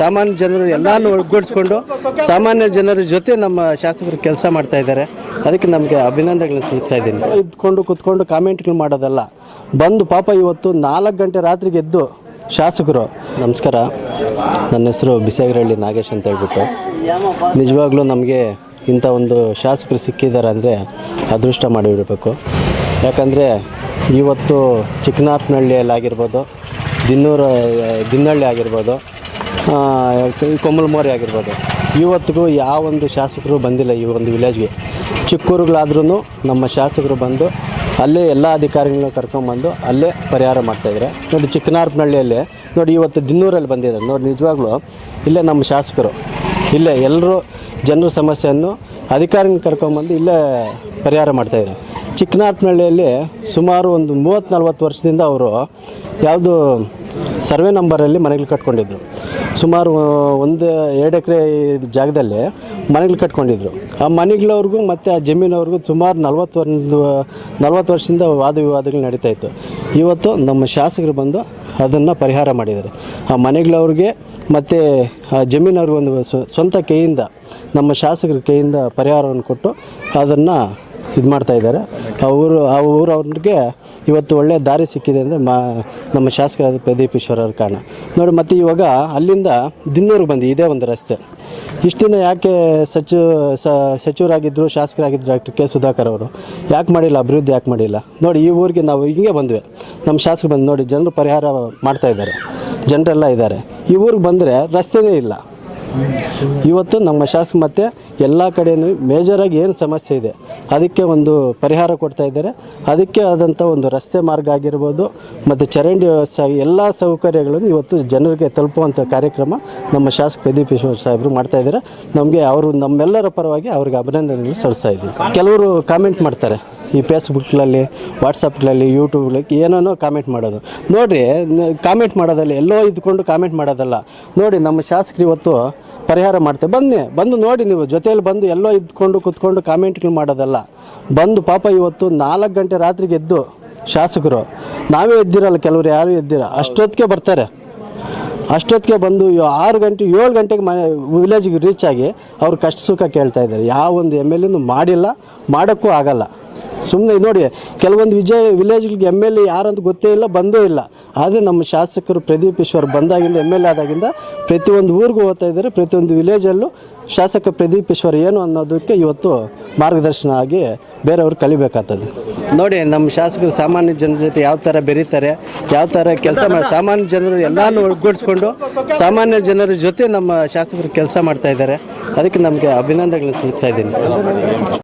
ಸಾಮಾನ್ಯ ಜನರು ಎಲ್ಲಾನು ಒಗ್ಗೂಡಿಸ್ಕೊಂಡು ಸಾಮಾನ್ಯ ಜನರ ಜೊತೆ ನಮ್ಮ ಶಾಸಕರು ಕೆಲಸ ಮಾಡ್ತಾ ಇದ್ದಾರೆ. ಅದಕ್ಕೆ ನಮಗೆ ಅಭಿನಂದನೆಗಳನ್ನು ಸಲ್ಲಿಸ್ತಾ ಇದ್ದೀನಿ. ಇದ್ಕೊಂಡು ಕುತ್ಕೊಂಡು ಕಾಮೆಂಟ್ಗಳು ಮಾಡೋದಲ್ಲ, ಬಂದು ಪಾಪ ಇವತ್ತು 4 ಗಂಟೆ ರಾತ್ರಿಗೆ ಎದ್ದು ಶಾಸಕರು. ನಮಸ್ಕಾರ, ನನ್ನ ಹೆಸರು ಬಿಸಗರಹಳ್ಳಿ ನಾಗೇಶ್ ಅಂತ ಹೇಳ್ಬಿಟ್ಟು. ನಿಜವಾಗ್ಲೂ ನಮಗೆ ಇಂಥ ಒಂದು ಶಾಸಕರು ಸಿಕ್ಕಿದ್ದಾರೆ ಅಂದರೆ ಅದೃಷ್ಟ ಮಾಡಿರಬೇಕು. ಯಾಕಂದರೆ ಇವತ್ತು ಚಿಕ್ಕನಾರ್ಪನಹಳ್ಳಿಯಲ್ಲಾಗಿರ್ಬೋದು, ದಿನ್ನಹಳ್ಳಿ ಆಗಿರ್ಬೋದು, ಕೊಮ್ಮಲಮೋರಿ ಆಗಿರ್ಬೋದು, ಇವತ್ತಿಗೂ ಯಾವ ಒಂದು ಶಾಸಕರು ಬಂದಿಲ್ಲ ಈ ಒಂದು ವಿಲೇಜ್ಗೆ. ಚಿಕ್ಕೂರುಗಳಾದ್ರೂ ನಮ್ಮ ಶಾಸಕರು ಬಂದು ಅಲ್ಲೇ ಎಲ್ಲ ಅಧಿಕಾರಿಗಳನ್ನ ಕರ್ಕೊಂಬಂದು ಅಲ್ಲೇ ಪರಿಹಾರ ಮಾಡ್ತಾಯಿದ್ದಾರೆ. ನೋಡಿ, ಚಿಕ್ಕನಾರ್ಪನಹಳ್ಳಿಯಲ್ಲಿ ನೋಡಿ ಇವತ್ತು ದಿನ್ನೂರಲ್ಲಿ ಬಂದಿದ್ದಾರೆ. ನೋಡಿ, ನಿಜವಾಗ್ಲೂ ಇಲ್ಲೇ ನಮ್ಮ ಶಾಸಕರು ಇಲ್ಲೇ ಎಲ್ಲರೂ ಜನರ ಸಮಸ್ಯೆಯನ್ನು ಅಧಿಕಾರಿಗಳನ್ನ ಕರ್ಕೊಂಬಂದು ಇಲ್ಲೇ ಪರಿಹಾರ ಮಾಡ್ತಾಯಿದ್ದಾರೆ. ಚಿಕ್ಕನಾರ್ಪನಹಳ್ಳಿಯಲ್ಲಿ ಸುಮಾರು ಒಂದು 30-40 ವರ್ಷದಿಂದ ಅವರು ಯಾವುದು ಸರ್ವೆ ನಂಬರಲ್ಲಿ ಮನೆಗಳು ಕಟ್ಕೊಂಡಿದ್ರು. ಸುಮಾರು 1-2 ಎಕರೆ ಜಾಗದಲ್ಲಿ ಮನೆಗಳು ಕಟ್ಕೊಂಡಿದ್ರು. ಆ ಮನೆಗಳವ್ರಿಗೂ ಮತ್ತು ಆ ಜಮೀನವ್ರಿಗೂ ಸುಮಾರು 40 ವರ್ಷದಿಂದ ವಾದ ವಿವಾದಗಳು ನಡೀತಾಯಿತ್ತು. ಇವತ್ತು ನಮ್ಮ ಶಾಸಕರು ಬಂದು ಅದನ್ನು ಪರಿಹಾರ ಮಾಡಿದ್ದಾರೆ. ಆ ಮನೆಗಳವ್ರಿಗೆ ಮತ್ತು ಆ ಜಮೀನವ್ರಿಗೆ ಒಂದು ಸ್ವಂತ ಕೈಯಿಂದ, ನಮ್ಮ ಶಾಸಕರ ಕೈಯಿಂದ ಪರಿಹಾರವನ್ನು ಕೊಟ್ಟು ಅದನ್ನು ಇದು ಮಾಡ್ತಾಯಿದ್ದಾರೆ. ಆ ಊರವ್ರಿಗೆ ಇವತ್ತು ಒಳ್ಳೆಯ ದಾರಿ ಸಿಕ್ಕಿದೆ ಅಂದರೆ ನಮ್ಮ ಶಾಸಕರಾದ ಪ್ರದೀಪ್ ಈಶ್ವರ್ ಅವ್ರ ಕಾರಣ. ನೋಡಿ, ಮತ್ತು ಇವಾಗ ಅಲ್ಲಿಂದ ದಿನ್ನೂರಿಗೆ ಬಂದು ಇದೇ ಒಂದು ರಸ್ತೆ. ಇಷ್ಟು ದಿನ ಯಾಕೆ ಸಚಿವರಾಗಿದ್ದರು, ಶಾಸಕರಾಗಿದ್ದರು ಡಾಕ್ಟರ್ ಕೆ ಸುಧಾಕರ್ ಅವರು ಯಾಕೆ ಮಾಡಿಲ್ಲ, ಅಭಿವೃದ್ಧಿ ಯಾಕೆ ಮಾಡಿಲ್ಲ? ನೋಡಿ, ಈ ಊರಿಗೆ ನಾವು ಹಿಂಗೆ ಬಂದ್ವಿ, ನಮ್ಮ ಶಾಸಕರು ಬಂದು ನೋಡಿ ಜನರು ಪರಿಹಾರ ಮಾಡ್ತಾಯಿದ್ದಾರೆ, ಜನರೆಲ್ಲ ಇದ್ದಾರೆ. ಈ ಊರಿಗೆ ಬಂದರೆ ರಸ್ತೆನೇ ಇಲ್ಲ. ಇವತ್ತು ನಮ್ಮ ಶಾಸಕ ಮತ್ತು ಎಲ್ಲ ಕಡೆಯೂ ಮೇಜರಾಗಿ ಏನು ಸಮಸ್ಯೆ ಇದೆ ಅದಕ್ಕೆ ಒಂದು ಪರಿಹಾರ ಕೊಡ್ತಾ ಇದ್ದಾರೆ. ಅದಕ್ಕೆ ಆದಂಥ ಒಂದು ರಸ್ತೆ ಮಾರ್ಗ ಆಗಿರ್ಬೋದು ಮತ್ತು ಚರಂಡಿ ವ್ಯವಸ್ಥೆ, ಎಲ್ಲ ಸೌಕರ್ಯಗಳನ್ನು ಇವತ್ತು ಜನರಿಗೆ ತಲುಪುವಂಥ ಕಾರ್ಯಕ್ರಮ ನಮ್ಮ ಶಾಸಕ ಪ್ರದೀಪ್ ಈಶ್ವರ್ ಸಾಹೇಬರು ಮಾಡ್ತಾಯಿದ್ದಾರೆ. ನಮಗೆ ಅವರು ನಮ್ಮೆಲ್ಲರ ಪರವಾಗಿ ಅವ್ರಿಗೆ ಅಭಿನಂದನೆಗಳು ಸಲ್ಲಿಸ್ತಾ ಇದ್ದೀವಿ. ಕೆಲವರು ಕಾಮೆಂಟ್ ಮಾಡ್ತಾರೆ ಈ ಫೇಸ್ಬುಕ್ಗಳಲ್ಲಿ, ವಾಟ್ಸಪ್ಗಳಲ್ಲಿ, ಯೂಟ್ಯೂಬ್ಗಳಲ್ಲಿ ಏನೇನೋ ಕಾಮೆಂಟ್ ಮಾಡೋದು. ನೋಡಿರಿ, ಕಾಮೆಂಟ್ ಮಾಡೋದಲ್ಲ, ಎಲ್ಲೋ ಇದ್ಕೊಂಡು ಕಾಮೆಂಟ್ ಮಾಡೋದಲ್ಲ. ನೋಡಿ, ನಮ್ಮ ಶಾಸಕರು ಇವತ್ತು ಪರಿಹಾರ ಮಾಡ್ತಾರೆ. ಬಂದು ನೋಡಿ, ನೀವು ಜೊತೆಯಲ್ಲಿ ಬಂದು ಎಲ್ಲೋ ಇದ್ಕೊಂಡು ಕುತ್ಕೊಂಡು ಕಾಮೆಂಟ್ಗಳು ಮಾಡೋದಲ್ಲ. ಬಂದು ಪಾಪ ಇವತ್ತು 4 ಗಂಟೆ ರಾತ್ರಿಗೆ ಎದ್ದು ಶಾಸಕರು, ನಾವೇ ಎದ್ದಿರಲ್ಲ, ಕೆಲವರು ಯಾರೂ ಎದ್ದಿರ, ಅಷ್ಟೊತ್ತಿಗೆ ಬರ್ತಾರೆ. ಅಷ್ಟೊತ್ತಿಗೆ ಬಂದು 6 ಗಂಟೆ 7 ಗಂಟೆಗೆ ವಿಲೇಜ್ಗೆ ರೀಚ್ ಆಗಿ ಅವ್ರು ಕಷ್ಟ ಸುಖ ಕೇಳ್ತಾ ಇದ್ದಾರೆ. ಯಾವ ಒಂದು MLA ಮಾಡಿಲ್ಲ, ಮಾಡೋಕ್ಕೂ ಆಗಲ್ಲ. ಸುಮ್ಮನೆ ನೋಡಿ, ಕೆಲವೊಂದು ವಿಲೇಜ್ಗಳಿಗೆ MLA ಯಾರಂತ ಗೊತ್ತೇ ಇಲ್ಲ, ಬಂದೂ ಇಲ್ಲ. ಆದರೆ ನಮ್ಮ ಶಾಸಕರು ಪ್ರದೀಪ್ ಈಶ್ವರ್ ಬಂದಾಗಿಂದ, MLA ಆದಾಗಿಂದ ಪ್ರತಿಯೊಂದು ಊರಿಗೂ ಹೋಗ್ತಾ ಇದ್ದಾರೆ. ಪ್ರತಿಯೊಂದು ವಿಲೇಜಲ್ಲೂ ಶಾಸಕ ಪ್ರದೀಪ್ ಈಶ್ವರ್ ಏನು ಅನ್ನೋದಕ್ಕೆ ಇವತ್ತು ಮಾರ್ಗದರ್ಶನ ಆಗಿ ಬೇರೆಯವರು ಕಲಿಬೇಕಾಗ್ತದೆ. ನೋಡಿ, ನಮ್ಮ ಶಾಸಕರು ಸಾಮಾನ್ಯ ಜನರ ಜೊತೆ ಯಾವ ಥರ ಬೆರೀತಾರೆ, ಯಾವ ಥರ ಕೆಲಸ ಮಾಡಿ ಸಾಮಾನ್ಯ ಜನರು ಎಲ್ಲನೂ ಒಗ್ಗೂಡಿಸ್ಕೊಂಡು ಸಾಮಾನ್ಯ ಜನರ ಜೊತೆ ನಮ್ಮ ಶಾಸಕರು ಕೆಲಸ ಮಾಡ್ತಾಯಿದ್ದಾರೆ. ಅದಕ್ಕೆ ನಮಗೆ ಅಭಿನಂದನೆಗಳನ್ನು ಸಲ್ಲಿಸ್ತಾ ಇದ್ದೀನಿ.